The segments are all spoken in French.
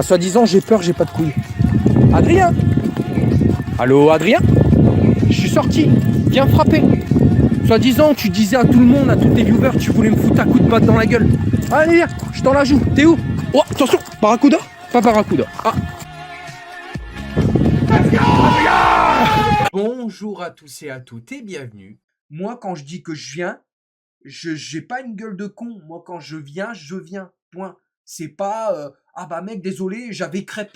Soi-disant, j'ai peur, j'ai pas de couilles. Adrien? Allô, Adrien? Je suis sorti. Viens frapper. Soi-disant, tu disais à tout le monde, à tous tes viewers, tu voulais me foutre un coup de batte dans la gueule. Allez, viens, je t'en la joue. T'es où? Oh, attention, Barracuda? Pas Barracuda. Ah. Bonjour à tous et à toutes et bienvenue. Moi, quand je dis que je viens, j'ai pas une gueule de con. Moi, quand je viens, point. C'est pas ah bah mec, désolé, j'avais crêpe.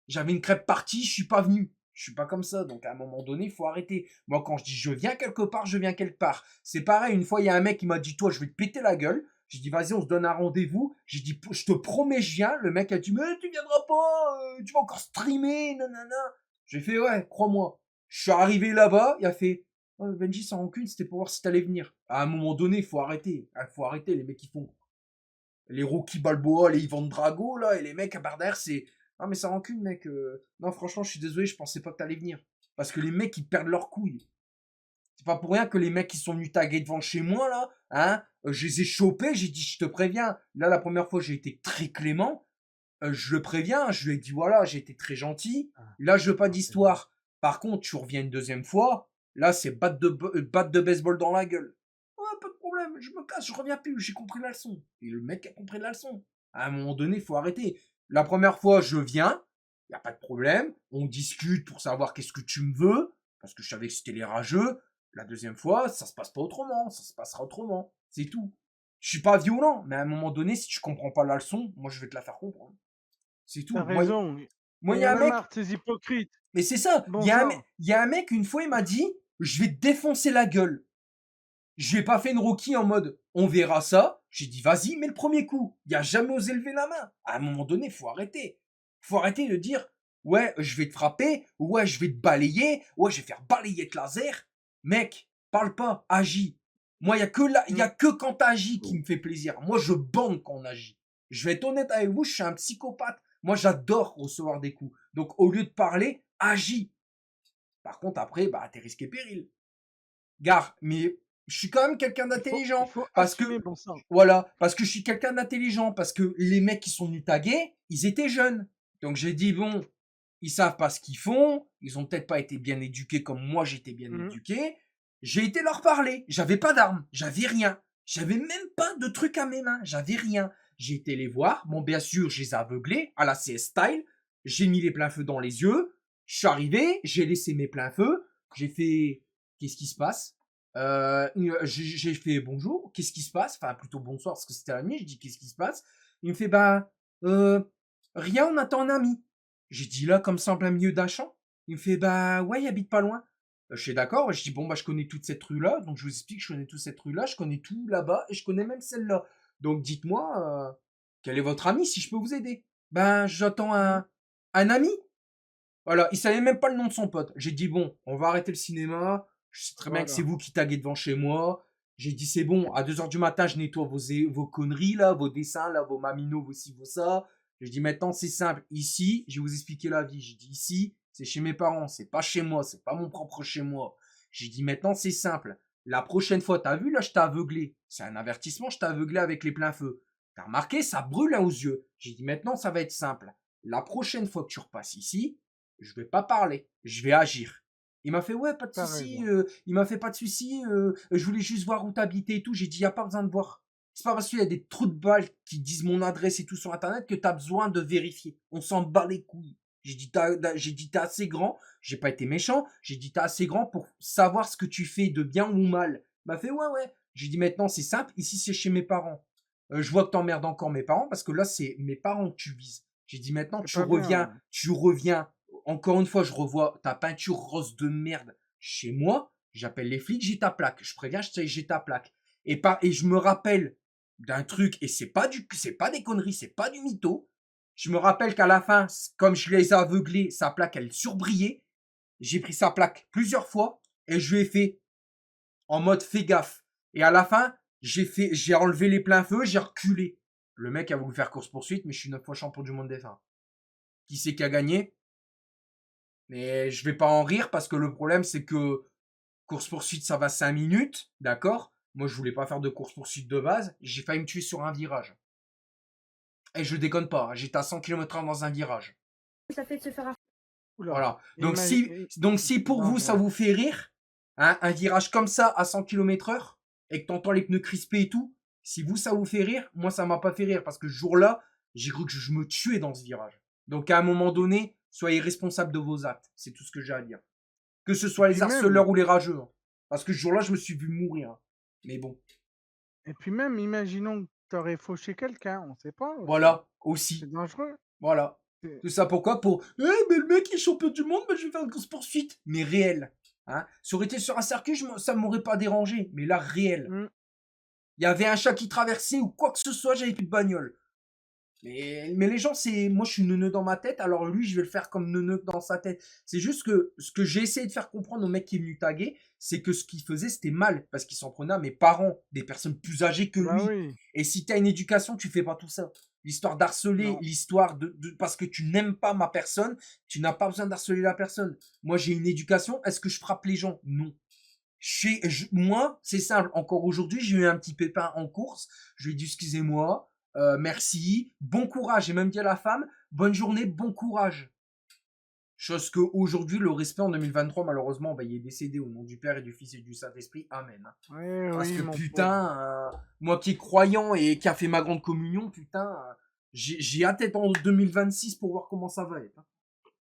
J'avais une crêpe partie, je suis pas venu. Je suis pas comme ça, donc à un moment donné, il faut arrêter. Moi, quand je dis je viens quelque part, je viens quelque part. C'est pareil, une fois, il y a un mec qui m'a dit, toi, je vais te péter la gueule. J'ai dit, vas-y, on se donne un rendez-vous. J'ai dit, je te promets, je viens. Le mec a dit, mais tu viendras pas, tu vas encore streamer, nanana. J'ai fait, ouais, crois-moi. Je suis arrivé là-bas, il a fait, oh, Benji, sans rancune, c'était pour voir si t'allais venir. À un moment donné, il faut arrêter. Il faut arrêter, les mecs qui font les Rocky Balboa, les Ivan Drago, là, et les mecs à barre derrière, c'est... Ah, mais sans rancune, mec. Non, franchement, je suis désolé, je pensais pas que t'allais venir. Parce que les mecs, ils perdent leurs couilles. C'est pas pour rien que les mecs qui sont venus taguer devant chez moi, là, hein, je les ai chopés, j'ai dit, je te préviens. Là, la première fois, j'ai été très clément. Je le préviens, je lui ai dit, voilà, j'ai été très gentil. Là, je veux pas d'histoire. Par contre, tu reviens une deuxième fois, là, c'est batte de baseball dans la gueule. Ouais, pas de problème, je me casse, je reviens plus, j'ai compris la leçon. Et le mec a compris la leçon. À un moment donné, il faut arrêter. La première fois, je viens, y a pas de problème, on discute pour savoir qu'est-ce que tu me veux, parce que je savais que c'était les rageux. La deuxième fois, ça se passe pas autrement, ça se passera autrement. C'est tout. Je suis pas violent, mais à un moment donné, si tu comprends pas la leçon, moi je vais te la faire comprendre. C'est tout. T'as raison, Moi, mais il il y y a en un a mec, marre de ces hypocrites. mais c'est ça. Bon sang. Il y a un mec, une fois, il m'a dit, je vais te défoncer la gueule. Je lui ai pas fait une Rocky en mode, on verra ça. J'ai dit, vas-y, mets le premier coup. Il a jamais osé lever la main. À un moment donné, faut arrêter. Faut arrêter de dire, ouais, je vais te frapper, ouais, je vais te balayer, ouais, je vais faire balayer de laser. Mec, parle pas, agis. Moi, il y a que quand t'agis qui me fait plaisir. Moi, je bande quand on agit. Je vais être honnête avec vous, je suis un psychopathe. Moi, j'adore recevoir des coups. Donc, au lieu de parler, agis. Par contre, après, bah, t'es risqué péril. Gare, mais je suis quand même quelqu'un Il d'intelligent. faut Parce assumer, que, bon sang. voilà, parce que je suis quelqu'un d'intelligent. Parce que les mecs qui sont venus taguer, ils étaient jeunes. Donc j'ai dit, bon, ils savent pas ce qu'ils font. Ils ont peut-être pas été bien éduqués comme moi j'étais bien Mhm. éduqué. J'ai été leur parler. J'avais pas d'armes. J'avais rien. J'avais même pas de truc à mes mains. J'avais rien. J'ai été les voir. Bon, bien sûr, je les ai aveuglés à la CS style. J'ai mis les pleins feux dans les yeux. Je suis arrivé. J'ai laissé mes pleins feux. J'ai fait, qu'est-ce qui se passe? J'ai fait bonjour, qu'est-ce qui se passe? Enfin, plutôt bonsoir parce que c'était la nuit. Je dis qu'est-ce qui se passe? Il me fait bah, rien, on attend un ami. J'ai dit là, comme ça, en plein milieu d'un champ. Il me fait bah, ouais, il habite pas loin. Je suis d'accord. Je dis bon, bah, je connais toute cette rue-là. Donc, je vous explique, je connais toute cette rue-là. Je connais tout là-bas et je connais même celle-là. Donc, dites-moi, quel est votre ami si je peux vous aider? Ben, j'attends Mhm. un ami. Voilà, il savait même pas le nom de son pote. J'ai dit bon, on va arrêter le cinéma. Je sais très bien que c'est Voilà. vous qui taguez devant chez moi. J'ai dit c'est bon, à 2 heures du matin, je nettoie vos conneries là, vos dessins là, vos maminos, vos ci, vos ça. J'ai dit maintenant c'est simple. Ici, je vais vous expliquer la vie. J'ai dit ici, c'est chez mes parents, c'est pas chez moi, c'est pas mon propre chez moi. J'ai dit maintenant c'est simple. La prochaine fois, t'as vu là, je t'ai aveuglé. C'est un avertissement, je t'ai aveuglé avec les pleins feux. T'as remarqué, ça brûle là aux yeux. J'ai dit maintenant ça va être simple. La prochaine fois que tu repasses ici, je vais pas parler, je vais agir. Il m'a fait ouais, pas de T'as souci. raison. Il m'a fait pas de souci. Je voulais juste voir où t'habitais et tout. J'ai dit y a pas besoin de voir. C'est pas parce qu'il y a des trous de balles qui disent mon adresse et tout sur internet que t'as besoin de vérifier. On s'en bat les couilles. J'ai dit t'es assez grand. J'ai pas été méchant. J'ai dit t'es assez grand pour savoir ce que tu fais de bien ou mal. Il m'a fait ouais ouais. J'ai dit maintenant c'est simple. Ici c'est chez mes parents. Je vois que t'emmerdes encore mes parents parce que là c'est mes parents que tu vises. J'ai dit maintenant C'est pas bien. tu reviens encore une fois, je revois ta peinture rose de merde chez moi. J'appelle les flics, j'ai ta plaque. Je préviens, j'ai ta plaque. Et je me rappelle d'un truc, et c'est pas des conneries, c'est pas du mytho. Je me rappelle qu'à la fin, comme je les ai aveuglés, sa plaque, elle surbrillait. J'ai pris sa plaque plusieurs fois, et je lui ai fait en mode fais gaffe. Et à la fin, j'ai enlevé les pleins feux, j'ai reculé. Le mec a voulu faire course-poursuite, mais je suis 9 fois champion du monde des fins. Qui c'est qui a gagné? Mais je vais pas en rire parce que le problème, c'est que course-poursuite, ça va 5 minutes, d'accord? Moi, je voulais pas faire de course-poursuite de base. J'ai failli me tuer sur un virage. Et je déconne pas, hein, j'étais à 100 km/h dans un virage. Ça fait de se faire ar Voilà. imagi Donc si pour non, vous ça ouais. vous fait rire, hein, un virage comme ça à 100 km/h et que t'entends les pneus crisper et tout, si vous ça vous fait rire, moi ça m'a pas fait rire parce que ce jour-là, j'ai cru que je me tuais dans ce virage. Donc à un moment donné, soyez responsable de vos actes. C'est tout ce que j'ai à dire. Que ce Et soit puis les même harceleurs ou les rageux, hein. Parce que ce jour-là, je me suis vu mourir, hein. Mais bon, imaginons que tu aurais fauché quelqu'un, on sait pas aussi. voilà, aussi. C'est dangereux. Voilà. C'est Tout ça pourquoi? Pour mais le mec il est champion du monde, mais je vais faire une course poursuite. Mais réel. Hein. Ça aurait été sur un circuit, ça m'aurait pas dérangé. Mais là, réel. mmh, Il y avait un chat qui traversait ou quoi que ce soit, j'avais plus de bagnole. Mais les gens, c'est. Moi, je suis neuneu dans ma tête, alors lui, je vais le faire comme neuneu dans sa tête. C'est juste que ce que j'ai essayé de faire comprendre au mec qui est venu taguer, c'est que ce qu'il faisait, c'était mal. Parce qu'il s'en prenait à mes parents, des personnes plus âgées que bah, lui. oui, Et si t'as une éducation, tu fais pas tout ça. L'histoire d'harceler, non. l'histoire parce que tu n'aimes pas ma personne, tu n'as pas besoin d'harceler la personne. Moi, j'ai une éducation. Est-ce que je frappe les gens? Non. Moi, c'est simple. Encore aujourd'hui, j'ai eu un petit pépin en course. Je lui ai dit excusez-moi, merci, bon courage. J'ai même dit à la femme, bonne journée, bon courage. Chose que aujourd'hui, le respect en 2023, malheureusement, bah, il est décédé au nom du Père et du Fils et du Saint-Esprit. Amen. Hein. Oui, Parce oui, que mon pauvre. putain, moi qui est croyant et qui a fait ma grande communion, putain, j'ai hâte d'être en 2026 pour voir comment ça va être. Hein.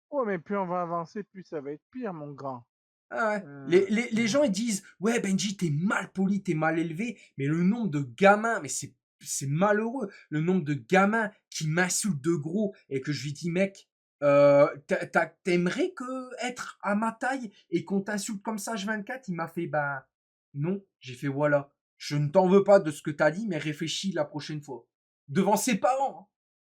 Ouais, mais plus on va avancer, plus ça va être pire, mon grand. Ah ouais. Heu, Les gens ils disent ouais Benji t'es mal poli, t'es mal élevé, mais le nombre de gamins, mais c'est malheureux, le nombre de gamins qui m'insultent de gros et que je lui dis mec, t'aimerais que être à ma taille et qu'on t'insulte comme ça H24? Il m'a fait bah non, j'ai fait voilà, je ne t'en veux pas de ce que t'as dit, mais réfléchis la prochaine fois devant ses parents. Hein.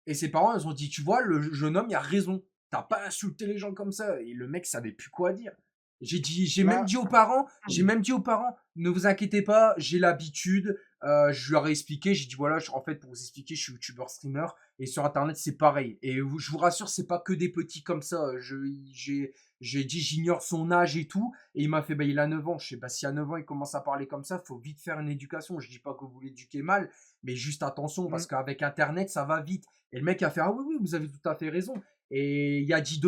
Et ses parents ils ont dit tu vois le jeune homme il a raison, t'as pas insulté les gens comme ça et le mec savait plus quoi dire. là J'ai même dit aux parents, ne vous inquiétez pas, j'ai l'habitude. Je leur ai expliqué, j'ai dit voilà, en fait pour vous expliquer, je suis youtubeur streamer et sur internet c'est pareil. Et je vous rassure, c'est pas que des petits comme ça. J'ai dit j'ignore son âge et tout, et il m'a fait bah il a 9 ans. Je sais bah si à 9 ans il commence à parler comme ça, faut vite faire une éducation. Je dis pas que vous l'éduquez mal, mais juste attention mmh, parce qu'avec internet ça va vite. Et le mec a fait ah oui oui vous avez tout à fait raison. Et il a dit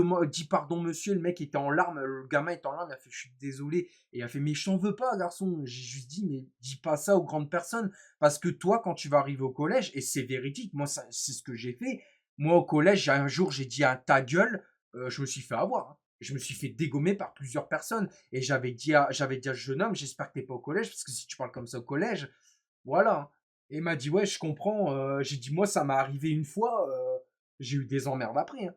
pardon monsieur, le mec était en larmes, le gamin était en larmes, il a fait je suis désolé. Et il a fait mais je t'en veux pas garçon. J'ai juste dit mais dis pas ça aux grandes personnes. Parce que toi quand tu vas arriver au collège, et c'est véridique, moi c'est ce que j'ai fait. Moi au collège, un jour j'ai dit à ta gueule, je me suis fait avoir. Hein. Je me suis fait dégommer par plusieurs personnes. Et j'avais dit à ce jeune homme, j'espère que t'es pas au collège, parce que si tu parles comme ça au collège, voilà. Et il m'a dit ouais je comprends. J'ai dit moi ça m'est arrivé une fois, j'ai eu des emmerdes après. Hein.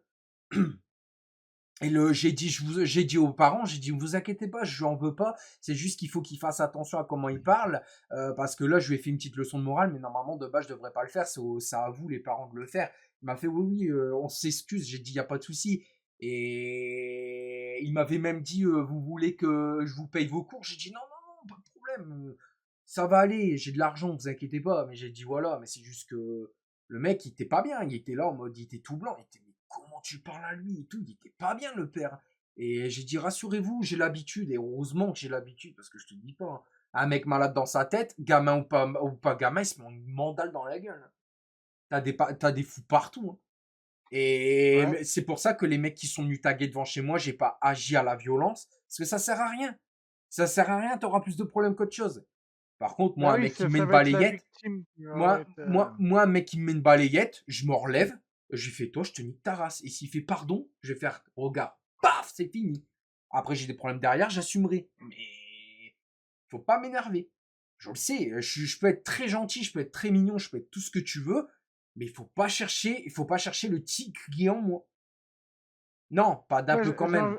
Et j'ai dit aux parents, j'ai dit, vous inquiétez pas, je lui en veux pas. C'est juste qu'il faut qu'il fasse attention à comment il parle, parce que là, je lui ai fait une petite leçon de morale, mais normalement, de base, je devrais pas le faire. C'est à vous, les parents, de le faire. Il m'a fait, oui, oui, on s'excuse. J'ai dit, y a pas de souci. Et il m'avait même dit, vous voulez que je vous paye vos cours? J'ai dit, non, non, non, pas de problème. Ça va aller, j'ai de l'argent, vous inquiétez pas. Mais j'ai dit, voilà, mais c'est juste que le mec, il était pas bien. Il était là en mode, il était tout blanc. Il était, comment tu parles à lui et tout, il était pas bien le père. Et j'ai dit rassurez-vous, j'ai l'habitude, et heureusement que j'ai l'habitude, parce que je te dis pas, hein, un mec malade dans sa tête, gamin ou pas gamin, il se met une mandale dans la gueule. Hein. T'as des fous partout. Hein. ouais, Et c'est pour ça que les mecs qui sont venus taguer devant chez moi, j'ai pas agi à la violence, parce que ça sert à rien. Ça sert à rien, t'auras plus de problèmes qu'autre chose. Par contre, bah, moi, un oui, mec qui me met ça une va être la balayette, victime qui va être, un mec qui me met une balayette, je me relève, je lui fais toi, je te nique ta race. Et s'il fait pardon, je vais faire regarde, paf, c'est fini. Après, j'ai des problèmes derrière, j'assumerai. Mais faut pas m'énerver. Je le sais, je peux être très gentil, je peux être très mignon, je peux être tout ce que tu veux, mais il faut pas chercher le tigre qui est en moi. Non, pas d'un ouais, peu quand même.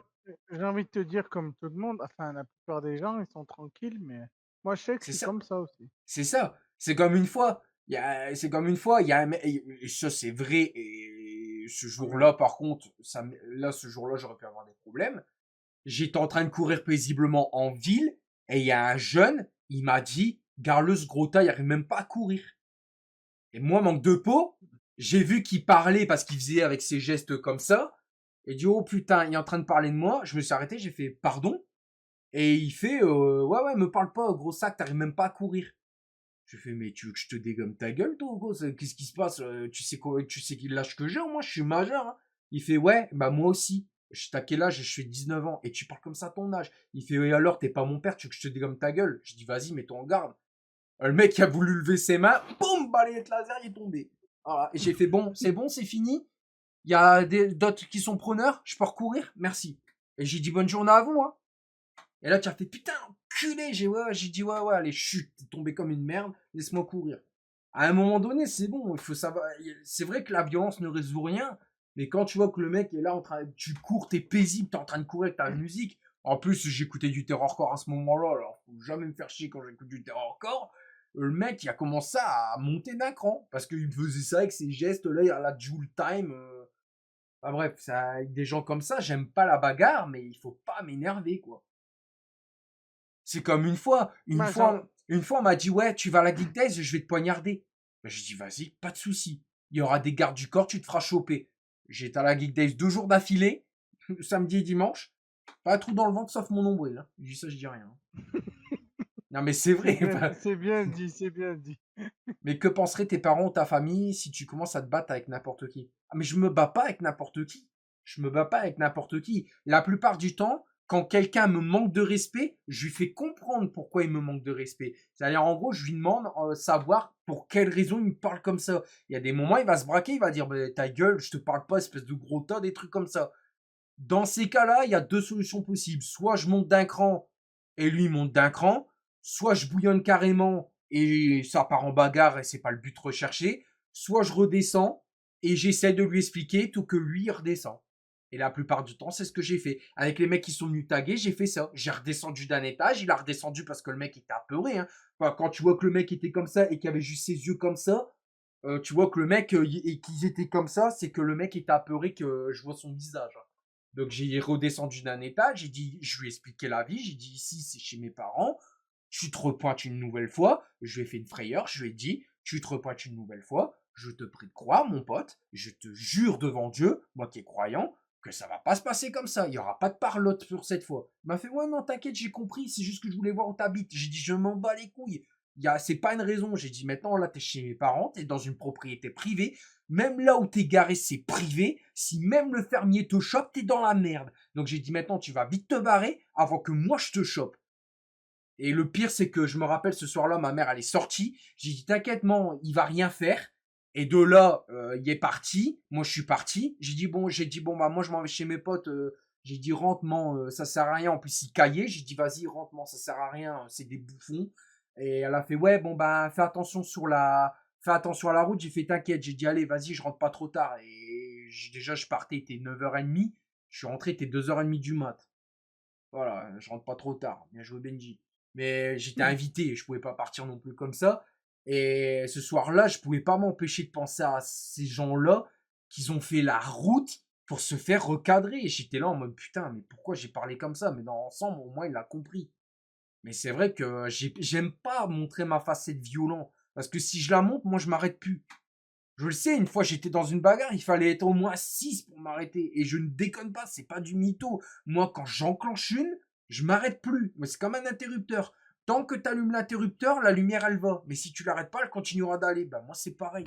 j'ai envie de te dire comme tout le monde, enfin la plupart des gens, ils sont tranquilles, mais moi je sais que je C'est suis ça. comme ça aussi. C'est ça. C'est comme une fois. C'est comme une fois, il y a un mec, et ça c'est vrai, et ce jour-là, par contre, là, ce jour-là, j'aurais pu avoir des problèmes. J'étais en train de courir paisiblement en ville, et il y a un jeune, il m'a dit, Garle, ce gros tas, il arrive même pas à courir. Et moi, manque de peau, j'ai vu qu'il parlait parce qu'il faisait avec ses gestes comme ça, et dit, oh putain, il est en train de parler de moi. Je me suis arrêté, j'ai fait, pardon. Et il fait, ouais, ouais, me parle pas, gros sac, t'arrives même pas à courir. Je fais, mais tu veux que je te dégomme ta gueule, toi, gros? Qu'est-ce qui se passe? Tu sais quoi, tu sais quel âge que j'ai, moi, je suis majeur, hein. Il fait, ouais, bah moi aussi. T'as quel âge? Je fais 19 ans. Et tu parles comme ça à ton âge. Il fait, oui, alors, t'es pas mon père, tu veux que je te dégomme ta gueule? Je dis, vas-y, mets-toi en garde. Le mec qui a voulu lever ses mains, boum, balayette laser, il est tombé. Voilà. Et j'ai fait, bon, c'est fini. Il y a d'autres qui sont preneurs, je peux recourir? Merci. Et j'ai dit, bonne journée à vous, hein. Et là, tu as fait, putain, enculé. J'ai dit, ouais, allez, chut, t'es tombé comme une merde, laisse-moi courir. À un moment donné, c'est bon, il faut savoir. C'est vrai que la violence ne résout rien, mais quand tu vois que le mec est là, tu cours, t'es paisible, t'es en train de courir avec ta musique. En plus, j'écoutais du terrorcore à ce moment-là, alors faut jamais me faire chier quand j'écoute du terrorcore. Le mec, il a commencé à monter d'un cran, parce qu'il faisait ça avec ses gestes, là, il y a la Joule Time. Enfin, bref, ça, avec des gens comme ça, j'aime pas la bagarre, mais il faut pas m'énerver, quoi. C'est comme Bah, genre, une fois, on m'a dit, ouais, tu vas à la Geek Days, je vais te poignarder. Ben, j'ai dit, vas-y, pas de souci. Il y aura des gardes du corps, tu te feras choper. J'étais à la Geek Days 2 jours d'affilée, samedi et dimanche. Pas un trou dans le ventre sauf mon nombril. Hein. Je dis ça, je dis rien. Non, mais c'est vrai. c'est bien dit, c'est bien dit. Mais que penseraient tes parents ou ta famille si tu commences à te battre avec n'importe qui? Ah, mais je me bats pas avec n'importe qui. Je me bats pas avec n'importe qui. La plupart du temps, quand quelqu'un me manque de respect, je lui fais comprendre pourquoi il me manque de respect. C'est-à-dire, en gros, je lui demande savoir pour quelle raison il me parle comme ça. Il y a des moments, il va se braquer, il va dire, bah, ta gueule, je te parle pas, espèce de gros tas, des trucs comme ça. Dans ces cas-là, il y a 2 solutions possibles. Soit je monte d'un cran et lui monte d'un cran, soit je bouillonne carrément et ça part en bagarre et c'est pas le but recherché, soit je redescends et j'essaie de lui expliquer tout que lui il redescend. Et la plupart du temps, c'est ce que j'ai fait. Avec les mecs qui sont venus taguer, j'ai fait ça. J'ai redescendu d'un étage, il a redescendu parce que le mec était apeuré. Hein. Enfin, quand tu vois que le mec était comme ça et qu'il avait juste ses yeux comme ça, tu vois que le mec, et qu'ils étaient comme ça, c'est que le mec était apeuré que je vois son visage. Hein. Donc j'ai redescendu d'un étage, j'ai dit, je lui ai expliqué la vie, j'ai dit ici c'est chez mes parents, tu te repointes une nouvelle fois, je lui ai fait une frayeur, je lui ai dit, tu te repointes une nouvelle fois, je te prie de croire mon pote, je te jure devant Dieu, moi qui est croyant, que ça va pas se passer comme ça, il y aura pas de parlotte pour cette fois. Il m'a fait, ouais non t'inquiète, j'ai compris, c'est juste que je voulais voir où t'habites. J'ai dit, je m'en bats les couilles, c'est pas une raison, j'ai dit, maintenant là t'es chez mes parents, t'es dans une propriété privée, même là où t'es garé, c'est privé. Si même le fermier te chope, t'es dans la merde. Donc j'ai dit maintenant, tu vas vite te barrer avant que moi je te chope. Et le pire, c'est que je me rappelle ce soir-là, ma mère, elle est sortie. J'ai dit, t'inquiète, il va rien faire. Et de là, il est parti. Moi, je suis parti. J'ai dit, bon, bah, moi, je m'en vais chez mes potes. J'ai dit, rentre, ça sert à rien. En plus, il caillait. J'ai dit, vas-y, rentre, ça sert à rien. C'est des bouffons. Et elle a fait, ouais, bon, bah, fais attention à la route. J'ai fait, t'inquiète. J'ai dit, allez, vas-y, je rentre pas trop tard. Et déjà, je partais, il était 9h30. Je suis rentré, il était 2h30 du mat. Voilà, je rentre pas trop tard. Bien joué, Benji. Mais j'étais invité, je pouvais pas partir non plus comme ça. Et ce soir-là, je pouvais pas m'empêcher de penser à ces gens-là qui ont fait la route pour se faire recadrer. Et j'étais là en mode putain, mais pourquoi j'ai parlé comme ça? Mais dans l'ensemble, au moins, il a compris. Mais c'est vrai que j'aime pas montrer ma facette violente. Parce que si je la montre, moi, je m'arrête plus. Je le sais, une fois j'étais dans une bagarre, il fallait être au moins 6 pour m'arrêter. Et je ne déconne pas, c'est pas du mytho. Moi, quand j'enclenche une, je m'arrête plus. Mais c'est comme un interrupteur. Tant que tu allumes l'interrupteur, la lumière elle va. Mais si tu l'arrêtes pas, elle continuera d'aller. Bah moi c'est pareil.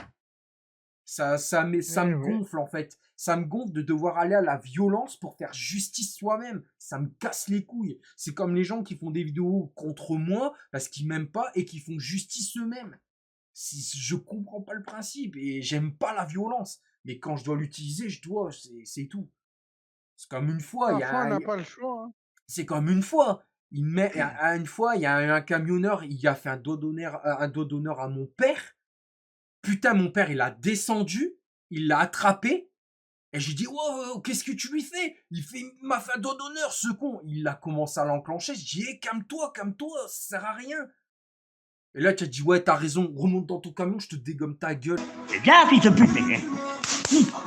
Ça Eh me oui. gonfle en fait. Ça me gonfle de devoir aller à la violence pour faire justice soi-même. Ça me casse les couilles. C'est comme les gens qui font des vidéos contre moi parce qu'ils m'aiment pas et qui font justice eux-mêmes. Je comprends pas le principe et j'aime pas la violence. Mais quand je dois l'utiliser, je dois, c'est tout. C'est comme une fois, Parfois, on n'a pas le choix. Hein. c'est comme une fois. Une fois, il y a un camionneur, il a fait un dos d'honneur à mon père. Putain, mon père, il a descendu, il l'a attrapé. Et j'ai dit, wow, qu'est-ce que tu lui fais? Il m'a fait un dos d'honneur, ce con. Il a commencé à l'enclencher. Je dis, calme-toi, ça sert à rien. Et là, tu as dit, ouais, t'as raison, remonte dans ton camion, je te dégomme ta gueule. C'est bien, fils de pute,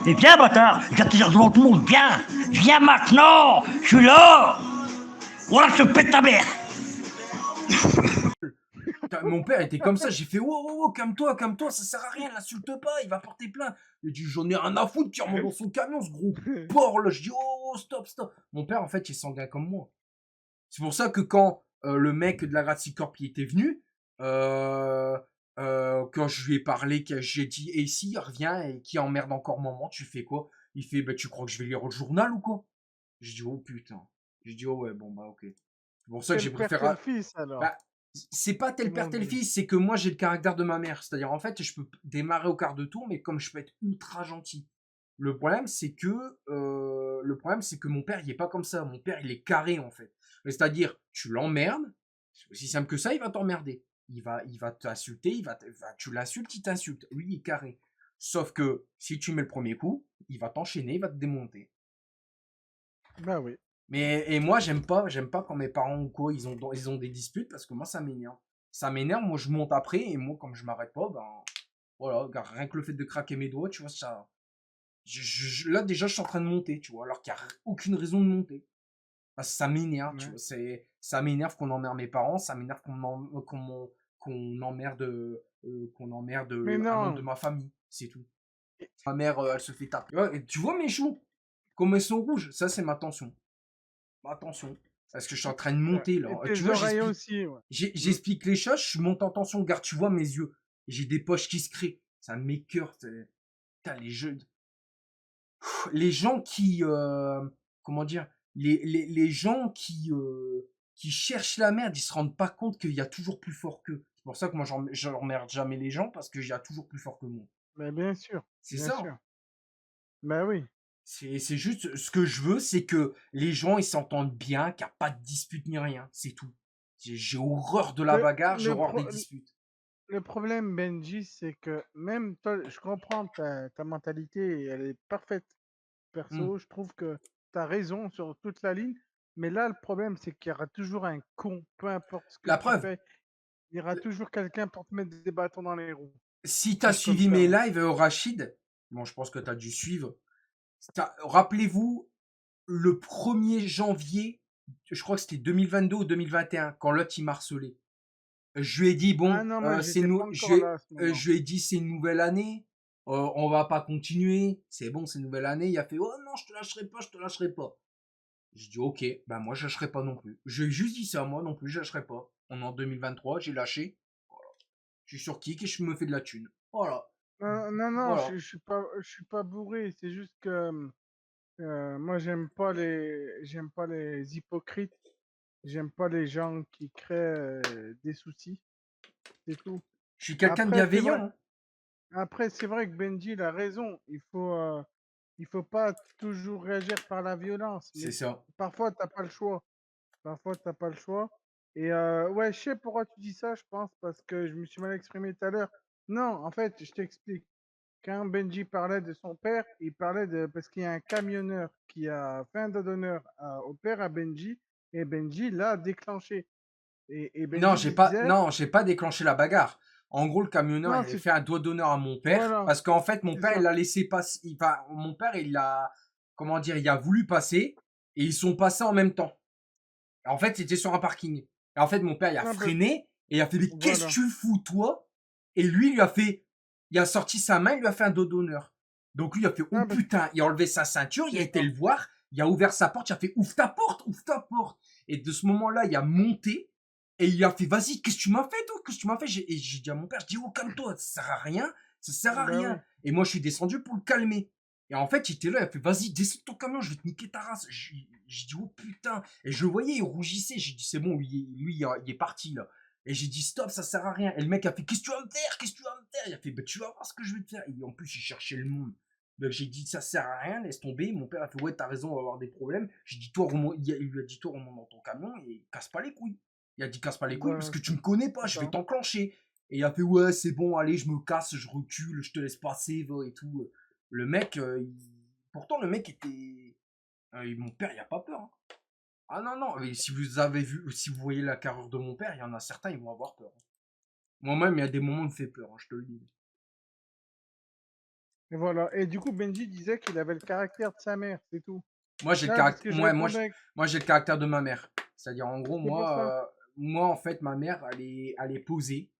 c'est bien, bâtard. J'attire devant tout le monde, viens. Viens maintenant. Je suis là. Voilà, je te pète ta mère. Mon père était comme ça, j'ai fait wow, calme-toi, ça sert à rien, l'insulte pas, il va porter plainte. Il a dit j'en ai rien à foutre, qui remonte dans son camion, ce gros porc là. Je dis stop. Mon père en fait il est sanguin comme moi. C'est pour ça que quand le mec de la Gracie Corp était venu, Quand je lui ai parlé, que j'ai dit: «Et s'il revient et qu'il emmerde encore maman, tu fais quoi?» Il fait: «Bah, tu crois que je vais lire le journal ou quoi?» Je dis: «Oh putain». Je dis: «Oh ouais, bon bah OK». C'est pour ça que Tel j'ai père, préféré tel fils alors, bah, c'est pas tel comme père on tel dit. fils, c'est que moi j'ai le caractère de ma mère. C'est-à-dire en fait, je peux démarrer au quart de tour, mais comme je peux être ultra gentil. Le problème c'est que mon père, il est pas comme ça. Mon père, il est carré en fait. C'est-à-dire, tu l'emmerdes, c'est aussi simple que ça, il va t'emmerder. Il va t'insulter, tu l'insultes, il t'insulte. Lui, il est carré. Sauf que si tu mets le premier coup, il va t'enchaîner, il va te démonter. Bah oui. Mais et moi, j'aime pas quand mes parents ou quoi, ils ont des disputes parce que moi, ça m'énerve. Ça m'énerve, moi, je monte après et moi, comme je m'arrête pas, ben voilà, regarde, rien que le fait de craquer mes doigts, tu vois, ça. Là, déjà, je suis en train de monter, tu vois, alors qu'il n'y a aucune raison de monter. Parce que ça m'énerve, tu Ouais. vois. Ça m'énerve qu'on emmerde mes parents, ça m'énerve qu'on emmerde Mais un membre de non, ma famille, c'est tout. et- Ma mère, elle se fait taper. Ouais, et tu vois mes joues, comme elles sont rouges, ça, c'est ma tension. Attention, parce que je suis en train de monter et là. Tu tes vois, oreilles aussi, ouais. Mm. j'explique les choses, je monte en tension. Regarde, tu vois mes yeux. J'ai des poches qui se créent. Ça m'écoeure. Putain, les gens qui, comment dire, les gens qui cherchent la merde, ils se rendent pas compte qu'il y a toujours plus fort qu'eux. C'est pour ça que moi, j'emmerde jamais les gens parce qu'il y a toujours plus fort que moi. Mais bien sûr, C'est bien ça, hein. sûr. Bah oui. C'est juste ce que je veux, c'est que les gens ils s'entendent bien, qu'il n'y a pas de dispute ni rien, c'est tout. J'ai horreur de la Le, bagarre, j'ai le, horreur pro- des disputes. le problème, Benji, c'est que même toi, je comprends ta mentalité, et elle est parfaite. Hmm. Perso, je trouve que tu as raison sur toute la ligne. Mais là, le problème, c'est qu'il y aura toujours un con, peu importe ce que La tu preuve, fais, il y aura toujours quelqu'un pour te mettre des bâtons dans les roues. si tu as Juste comme suivi ça, mes hein. lives, Rachid, bon, je pense que tu as dû suivre. Rappelez-vous, le 1er janvier, je crois que c'était 2022 ou 2021, quand l'autre il m'a harcelé. Je lui ai dit, Ah bon, non, moi, c'est j'étais pas encore là à ce moment. je lui ai dit, c'est une nouvelle année, on va pas continuer, c'est bon, c'est une nouvelle année. Il a fait, oh non, je te lâcherai pas, je te lâcherai pas. J'ai dit, ok, ben moi, je lâcherai pas non plus. J'ai juste dit ça, moi non plus, je lâcherai pas. On est en 2023, j'ai lâché. Voilà. Je suis sur Kik et je me fais de la thune. Voilà. Non, non, non, Voilà. je suis pas bourré. C'est juste que moi, j'aime pas les hypocrites. J'aime pas les gens qui créent des soucis. C'est tout. Je suis quelqu'un de Après, c'est bienveillant, vrai. hein. Après, c'est vrai que Benji, il a raison. Il faut pas toujours réagir par la violence. C'est Mais ça. parfois, t'as pas le choix. Parfois, t'as pas le choix. Et ouais, je sais pourquoi tu dis ça, je pense, parce que je me suis mal exprimé tout à l'heure. Non, en fait, je t'explique. Quand Benji parlait de son père, il parlait de parce qu'il y a un camionneur qui a fait un doigt d'honneur au père à Benji, et Benji l'a déclenché. Et Non, Benji disait, j'ai pas déclenché la bagarre. En gros, le camionneur, il non, avait c'est fait un doigt d'honneur à mon père voilà, parce qu'en fait, mon c'est père, il ça. l'a laissé passer. Mon père, comment dire, il a voulu passer et ils sont passés en même temps. En fait, c'était sur un parking. Et en fait, mon père, il a Non, parce- freiné et il a fait, mais qu'est-ce que voilà. tu fous, toi? Et lui, il a sorti sa main, il lui a fait un dos d'honneur. Donc lui, il a fait, oh Non, parce putain, il a enlevé sa ceinture, il a c'est été ça. le voir, il a ouvert sa porte, il a fait, ouvre ta porte, ouvre ta porte. Et de ce moment-là, il a monté et il a fait, vas-y, qu'est-ce que tu m'as fait, toi? Qu'est-ce que tu m'as fait? Et j'ai dit à mon père, je dis, oh, calme-toi, ça sert à rien, ça sert à Bah oui. rien. Et moi, je suis descendu pour le calmer. Et en fait, il était là, il a fait, vas-y, descends de ton camion, je vais te niquer ta race. J'ai dit, oh putain. Et je le voyais, il rougissait. J'ai dit, c'est bon, lui, il est parti là. Et j'ai dit, stop, ça sert à rien. Et le mec a fait, qu'est-ce que tu vas me faire? Qu'est-ce que tu vas me faire? Il a fait, bah, tu vas voir ce que je vais te faire. Et en plus, il cherchait le monde. Donc j'ai dit, ça sert à rien, laisse tomber. Mon père a fait, ouais, t'as raison, on va avoir des problèmes. J'ai dit, toi, il lui a dit, toi, remonte dans ton camion et casse pas les couilles. Il a dit, casse pas les couilles parce Voilà, que tu me connais pas, c'est je vais ça. t'enclencher. Et il a fait, ouais, c'est bon, allez, je me casse, je recule, je te laisse passer, va, et tout. Le mec, pourtant, le mec était. Mon père, il a pas peur, hein. Ah non, non, mais si vous voyez la carrure de mon père, il y en a certains, ils vont avoir peur, hein. Moi-même, il y a des moments où il me fait peur, hein, je te le dis. Et voilà. Et du coup, Benji disait qu'il avait le caractère de sa mère, c'est tout. Moi, j'ai le Là, parce caractère, que je répondais moi, j'ai le caractère de ma mère. C'est-à-dire, en gros, c'est pour ça. moi, en fait, ma mère, elle est posée.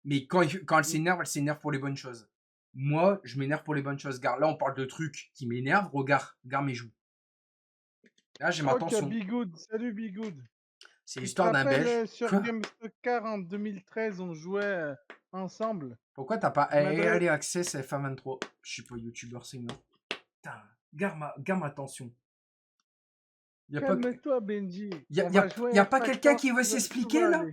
Mais quand elle s'énerve pour les bonnes choses. Moi, je m'énerve pour les bonnes choses. Regarde, là, on parle de trucs qui m'énervent. Regarde mes joues. Là, j'ai ma Ok, tension. Bigoud. Salut, Bigoud. C'est Tu te l'histoire d'un rappelles Belge. sur Quoi? Game Stock Car en 2013, on jouait ensemble. Pourquoi t'as pas Je m'adresse- Early Access FA23? Je suis pas youtubeur, c'est moi. Putain, garde ma tension. Y a pas, Calme-toi, Benji. y a- On y a- va jouer y a à pas chaque quelqu'un fois, qui veut tout va s'expliquer là? aller.